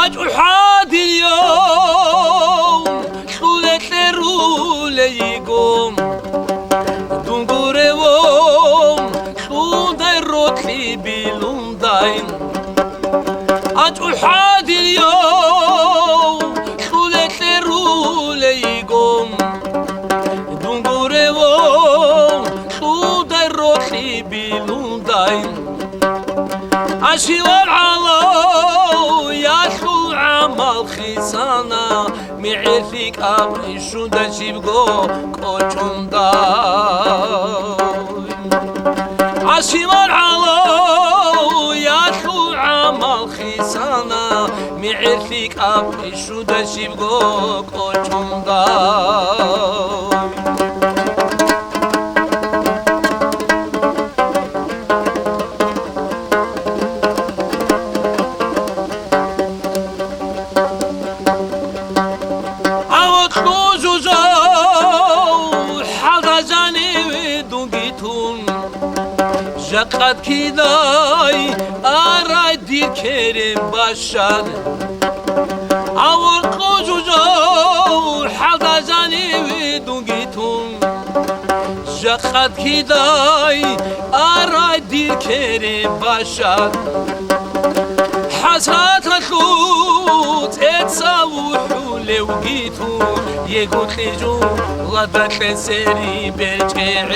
أجحاد اليوم خلت لروليكم دونغوريوم خوداي روتلي بلونداين أجحاد اليوم خلت لروليكم دونغوريوم خوداي روتلي بلونداين أشيوار علو ياخو عمل خيسانا معرفك أبري شو دا جيبغو كوچون داي أشيوار علو ياخو عمل خيسانا معرفك أبري شو دا جيبغو كوچون داي قد كداي أرادي كريم باشد أور قجوجو حدا جاني ودوغيتون قد كداي أرادي كريم باشد حسرات الخوت اتساوحو لوغيتون يقول خيجو غدت لسري بالجعيم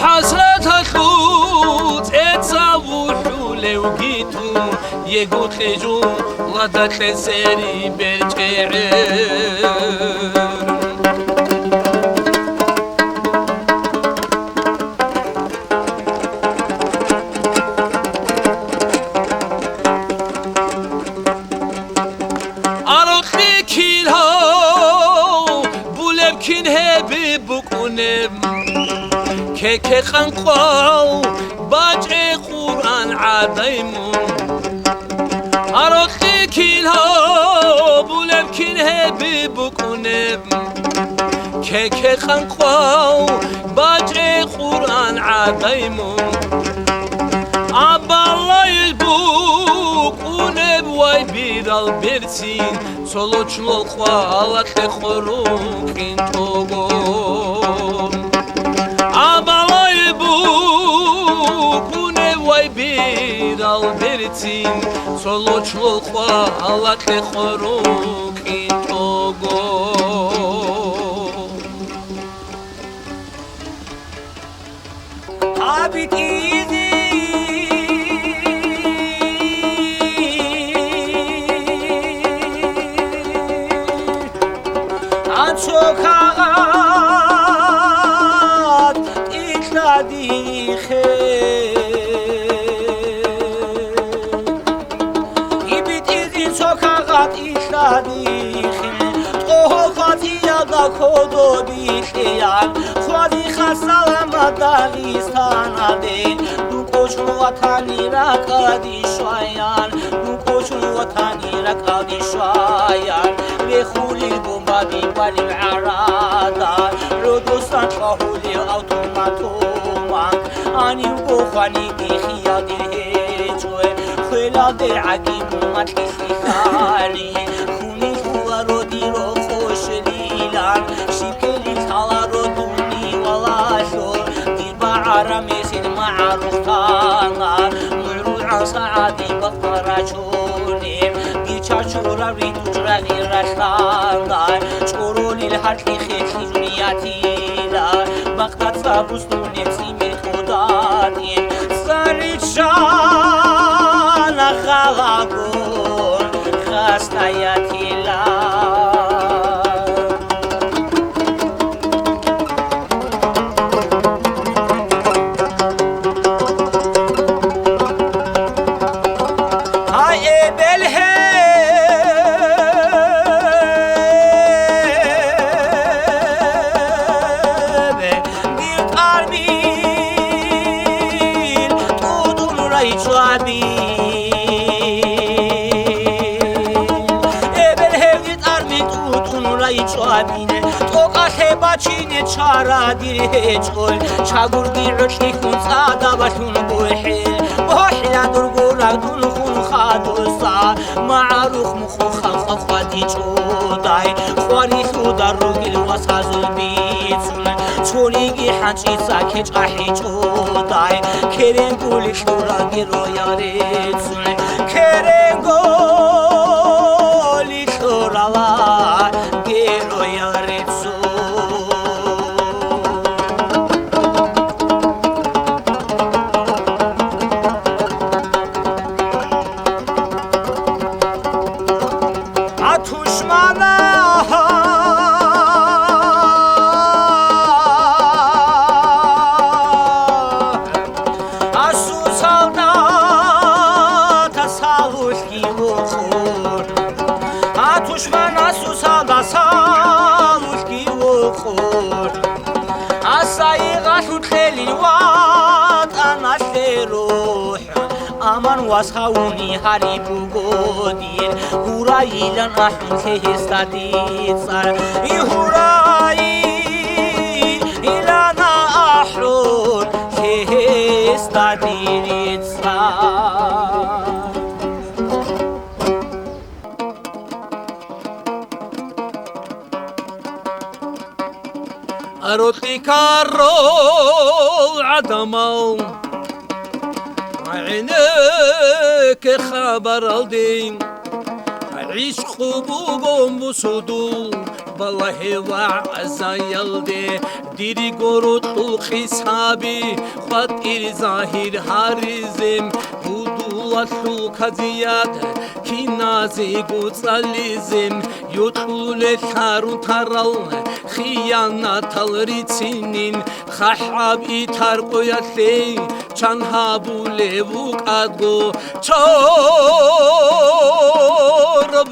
حسرت الخوت اتساوحو لوغيتو يقول خيجو غدت لسري بالجعيم أرخي كيلهو بولب كين هبي بقونم كيكي خنقو باجي قرآن عديمون أرخي كيلهو بولب كين هبي بقونم كيكي خنقو باجي قرآن عديمون أبالله يبقونب واي بيدال بيرتين سولوچلو خوالت لخوروكين توغون أبالله يبقونب واي بيدال بيرتين سولوچلو خوالت لخوروكين توغون Habit easy شوكات إخلادي خير يبيت إذن شوكات إخلادي خير طوفات يدا كودو بيخيان خوادي خسالما داغستان دين دوكوشو وطاني راكادي شويان دوكوشو وطاني راكادي شويان بخولي البومبادي بالعرادا رودوستان شاهولي أوتوماتومان أني وقوخاني دي خيادي الهيجوي خلاد العقيم مطلسي خالي خوني خوغا رودي رو خوش ليلان شبكي تالا رودوني ولا شور دير بعرمي سيد معروفتانا معروض عن سعادي بطرة شوري چارچورا ریدو جرغی رشتاندار چورولی الحرکی خیلی جونیاتی دار وقتت سبوستون نفسیمی خدادیم سری چان خلاقون خستایتی بچینه چارا دیر هیچ کل چگوردی عشقی خون ساده باشون بوحیل رخ مخو خلق خودی چودای خواری خودار رو گل واسازل بیتون چونیگی حنچی ساکه چاهی چودای کرنگولی شورا گرویاریتون کرنگولی شورا گرویاریتون دشمن اسوسا دسالوش کی وخور اسای غشوت خیلی وات اناش روح امان واسخونی هری بوگودین هورایلن احمد هستادی صار ای هورایی ایلان احرون هستادی صار أروتي كارو عدمو عينيك خبر الدين عيش خبوقهم بسودو بالله وعزا يلدي ديري قروت الخسابي خاطر ظاهر هارزم هدو الخزيات كنازي قصاليزم يدخل الثارو ترال خيانة الريتسينين خحاب إتارقو يتلي چانهابو لبوك أدغو چارب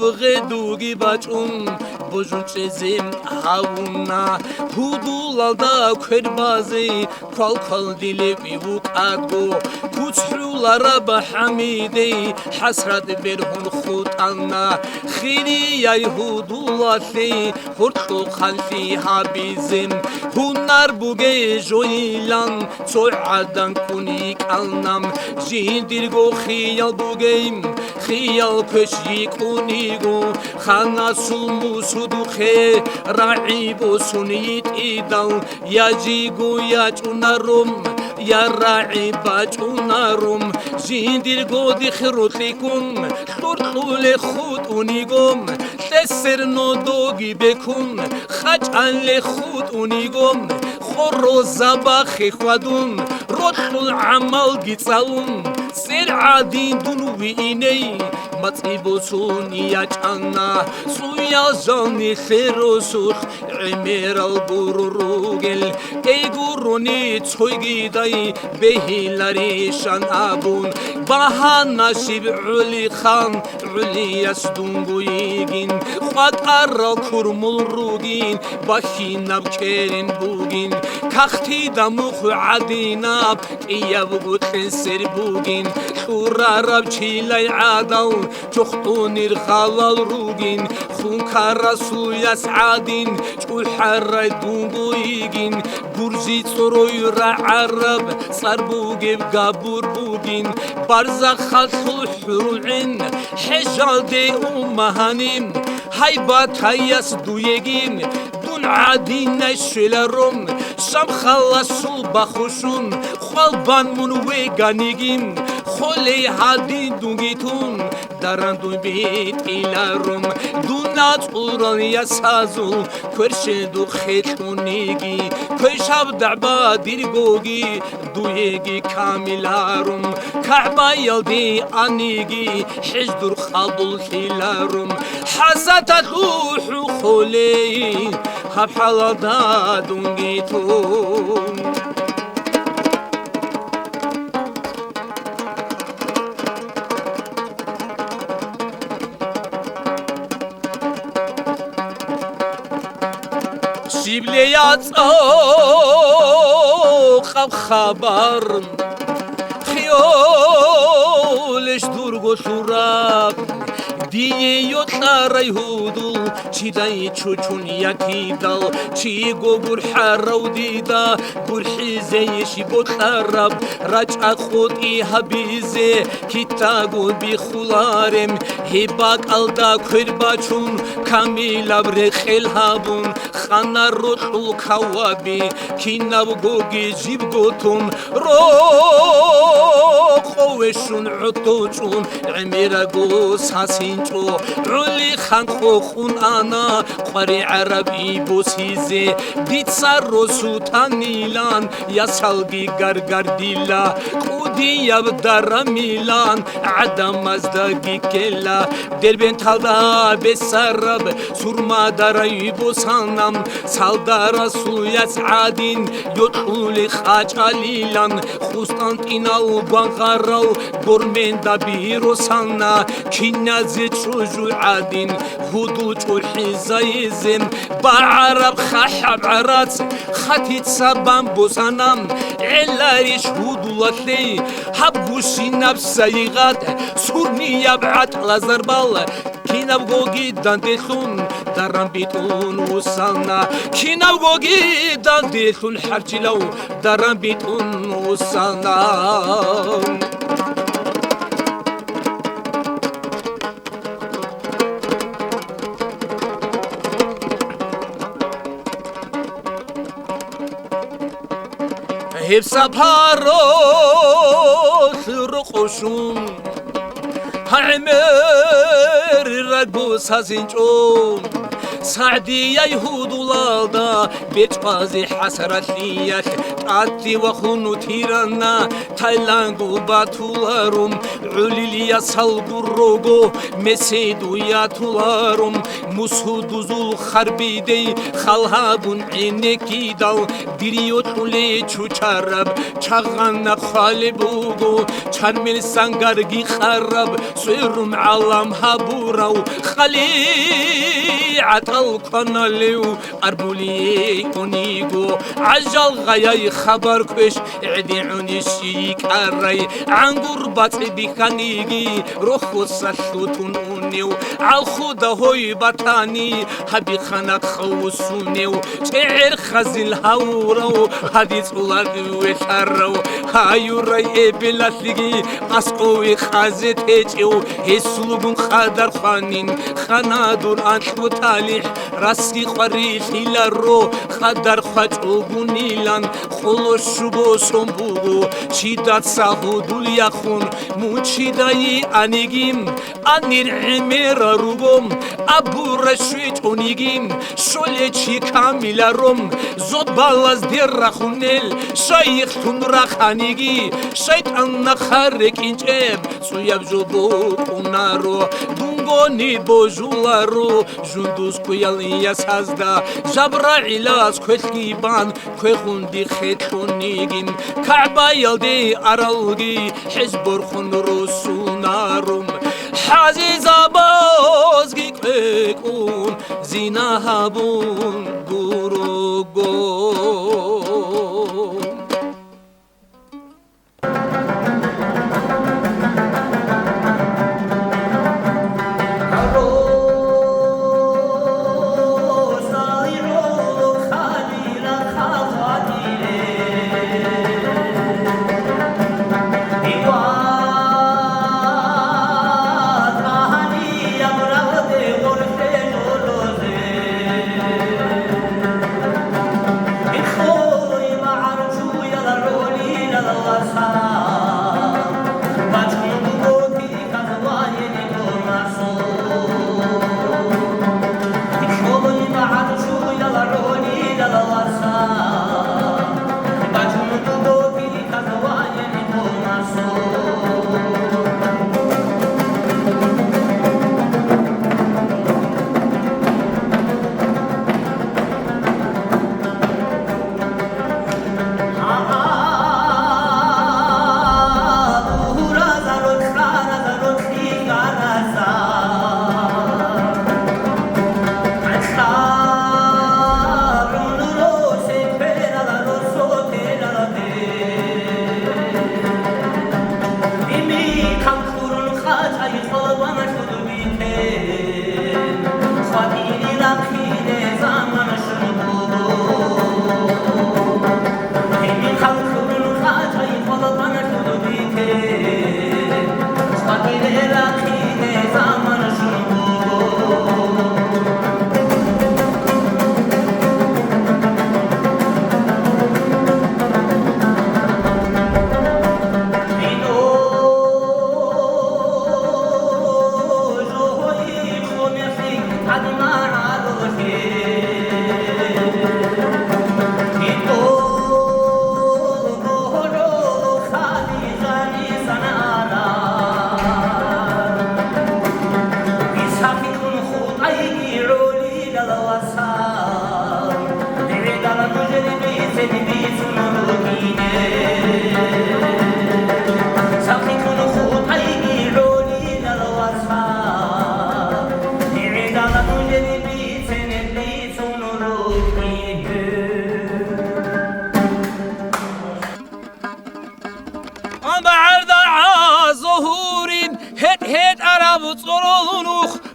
غدوغي بچون بوجون چزم هاونا هدولالدا كربازي كل كل دلي بيبوك أدغو كوچروlara بحميدي حسرت برهن خودانا خيري يهودولاتي خورتو خلفي هابيزم هنر بوگه جويلان صعدان كونيك النام جيندرگو خيال بوگيم خيال كشي كونيگو خانا سلمو سدوخه رعيبو سنيت إيدان يجيگو يجونارم يا راعي چونارم جیندرگو دی خروتلیکم خورتول خود اونیگم تسر نودوگی بکن خجل خود اونیگم خورو زباخی خودون رطل عمل گیتالون سر عادین دونوی اینی مطیبوسون یاچانا سویا زانی خیروسوخ عمیر الگوروگل ای گورونی چویگی دای بهیلاری شان ابون bahana şib uli khan uli yasdunguigin khad arra kurmul rugin bahinab kerin bugin kakhti damukh adinab iyav gutlen ser bugin khurarab chilay adal chukhtunir khalal rugin khunka rasul yasadin chul harray dunguigin gurzi tsoroy ra arab sarbugev gabur bugin barza khatul hurulin hijade ummahanim haybat hayas duyegin dun adin shelarum sham khalasul bakhushun khalban mun veganigin kholi hadin dungitun darandu bit ilarum dunat uran yasazu kwershedu khetunigi kweshab daba dirgogi duyegi kamilarum ka'ba yaldi anigi hijdur khadul hilarum hasatat ruhu kholi habhalada dungitun شیبلیات خب خبر خیالش دور گشورب ბიეიო ყარაი ჰუდულ ჩიდაი ჩუჩუნია კიდალ ჩი გოგურ ჰარავდიდა გურჰიზეიში ბოთარაბ რაჭახოტი ჰაბიზე ქიტაგო ბიხულარემ ჰებაკალდა ქვერბაჩუნ კამილაბრე ხელჰაბუნ ხანაროთულ ქავაბი ქინავ გოგი ჯიბგოთუნ რო ყოვეშუნ ოტოჭუნ عميرغو ساسينچو رولي خانخو خونانا قري عربي بوسيزي بيتسارو سوتانيلان ياسالغي غرغرديلا قودي يبدار ميلان عدم ازداغي كلا دربن تالدا بسرب سورما داري بوسانام سالدارا سوياس عادين يوتولي خاچاليلان خستانتينال بانغارو گورمندا بيروسانا كينازي تشوجو عادين هدو تشوحي زايزم بعرب خحب عرات خاتيت سابان بوسانام علاريش هدو لاتلي حبوشي نفسايغات سورني يبعت لازربال كيناو غوغي دانديخون داران بيتون وسانا كيناو غوغي دانديخون حرجلو داران بيتون وسانا هفسابارو رقوشون عمر رقبو سازنجون سعدي يهود ولالدا بيتقازي حسرت ليك تعدي وخونو تيرانا تايلاندو باتولارم علي ليا سالغو روغو مسيدو ياتولارم مسودو زول خربي دي خالهابون عينيكي دال ديريوت ولي چوچارب چاغانا خالبوغو چارمل سانگارگي خرب سويرم عالم هابوراو خالي عطل كناليو أربولي كونيغو عجل غياي خبر كش عديعوني شيك الري عن قربات بيخانيغي روحو سلوتون أونيو عالخودا هوي باتاني هبي خانات خوصونيو شعر خزل هاورو حديث ولادي وشارو هايو رأي بلاتلغي أسقوي خازت هيتيو هسلوغن خادر خانين خانادور أنتو تاليح راسي قريح إلارو خادر خاجوغونيلان خلو شبو سنبوغو شيدات ساهو دولياخون موچيداي أنيگيم أنير عمير روغم أبو رشويت أونيگيم شولي چي كاميلاروم زود بالاز دير رخونيل شايخ تون رخانيگي شايطان نخارك إنجيب سوياب جوبو كونارو دونغوني بوجولارو جوندوز كوياليا سازدا جبرائيلاس كويتكيبان كويخوندي خيتونيگين كعبا يلدي أرالغي حزبور خون روسوناروم حازيزا بازگي كويكون زينا هابون گوروگو Oh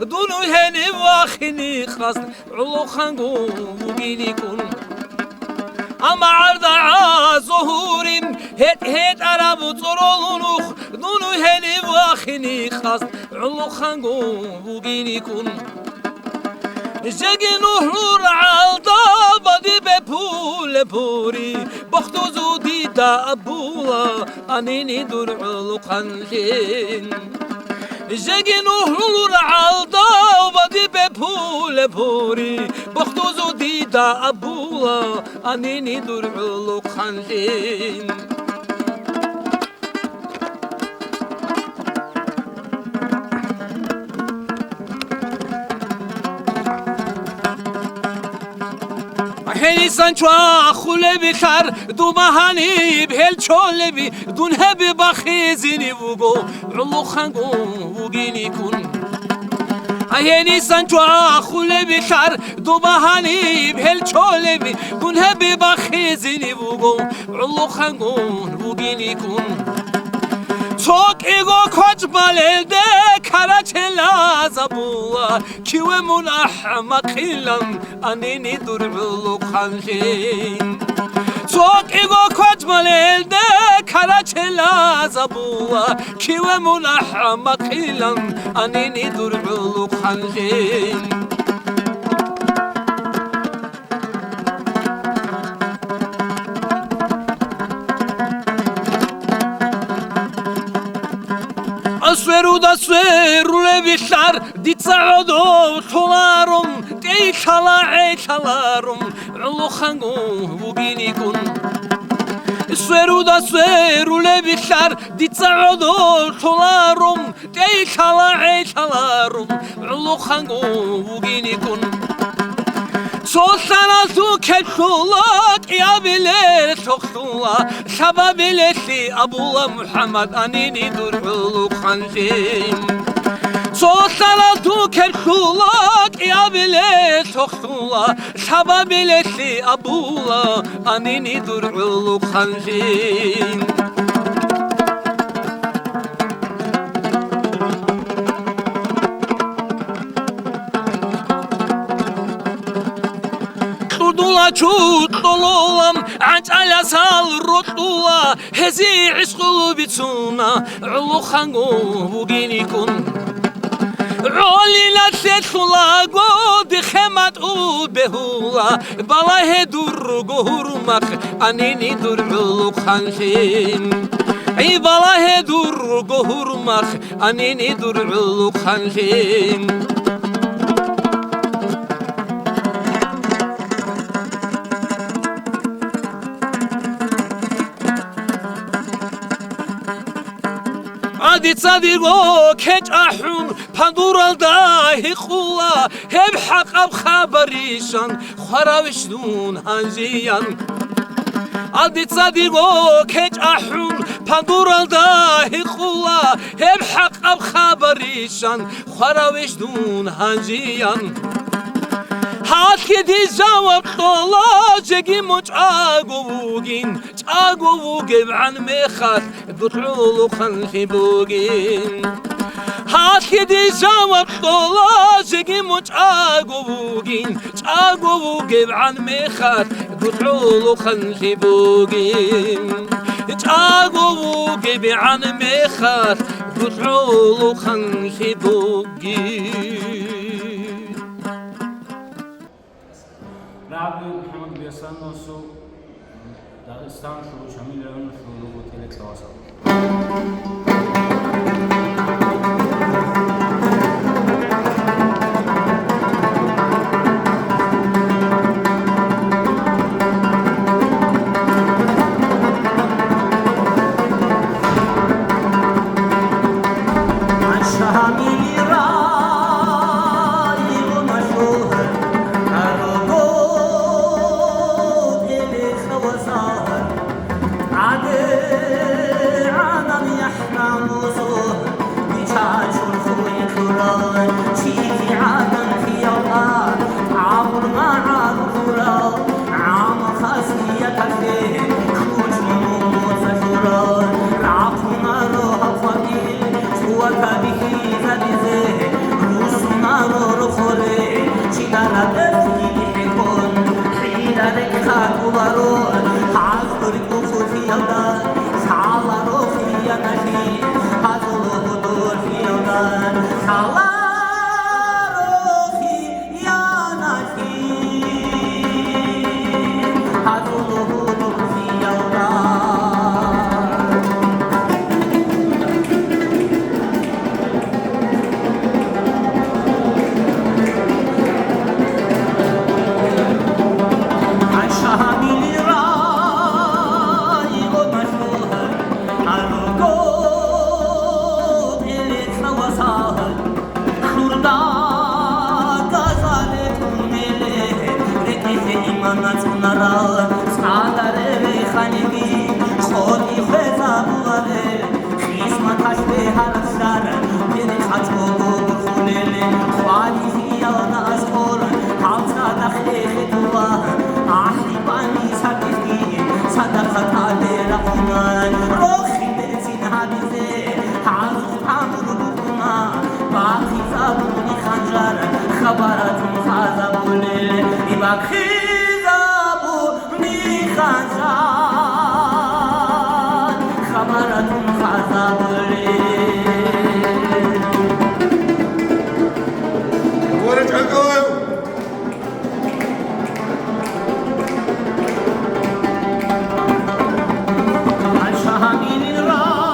دونو هني واخني خاص علو خانقو وقيني كون أما عرض ظهور هيت عرب طرولنوخ دونو هني واخني خاص علو خانقو وقيني كون جگی نهرور عالدا بدی به پول پوری بختو زودی دا ابولا انینی دور علو خنجین جگی نهرور عالدا بدی به پول پوری بختو زودی دا ابولا انینی دور علو خنجین هني سانچوا خله بخر دو بهاني بهل چوله بي دون هبي بخيزني وگو علو خانگو وگيني كون هني سانچوا خله بخر دو بهاني بهل چوله بي دون هبي بخيزني وگو علو خانگو وگيني كون çok ego koç balelde karaçela zabula kiwe mun ahmak ilan anini durulu khanjin çok ego koç balelde karaçela zabula kiwe mun ahmak ilan anini durulu khanjin أسويرو دا سويرو لبيشار دي تصعدو طولارم دي شالارم علو خانقو وقيني كون سويرو دا سويرو لبيشار دي تصعدو طولارم دي شالارم علو خانقو وقيني كون Soğuktan altı keşulak ya bile soğuktular Şaba bilesi Abullah Muhammed anini durulu khanjim Soğuktan altı keşulak ya bile soğuktular Şaba bilesi Abullah anini durulu khanjim Çut dolulam acala sal rotula hezi isqulu bitsuna ulu khango wugini kun rolila tetula go di khamat u behula bala hedur gohurmak anini dur ulu khanshin ay bala hedur gohurmak anini dur ulu khanshin عادي تصدقو كيج أحون بندور الداهي خولا هب حق بخبريشان خراوش دون هنجيان عادي تصدقو كيج أحون بندور الداهي خولا هب حق بخبريشان خراوش دون هنجيان Haki di cevap dola Cegi muç aguvugin Aguvugin an mekhat Dutlulu khanhi bugin Haki di cevap dola Cegi muç aguvugin Aguvugin an mekhat Dutlulu khanhi bugin Aguvugin an mekhat Dutlulu khanhi bugin رابي محمد بيسان نوسو داغستان شو شامل لون شو لوگو تلك سواسو Al Shahamil Rai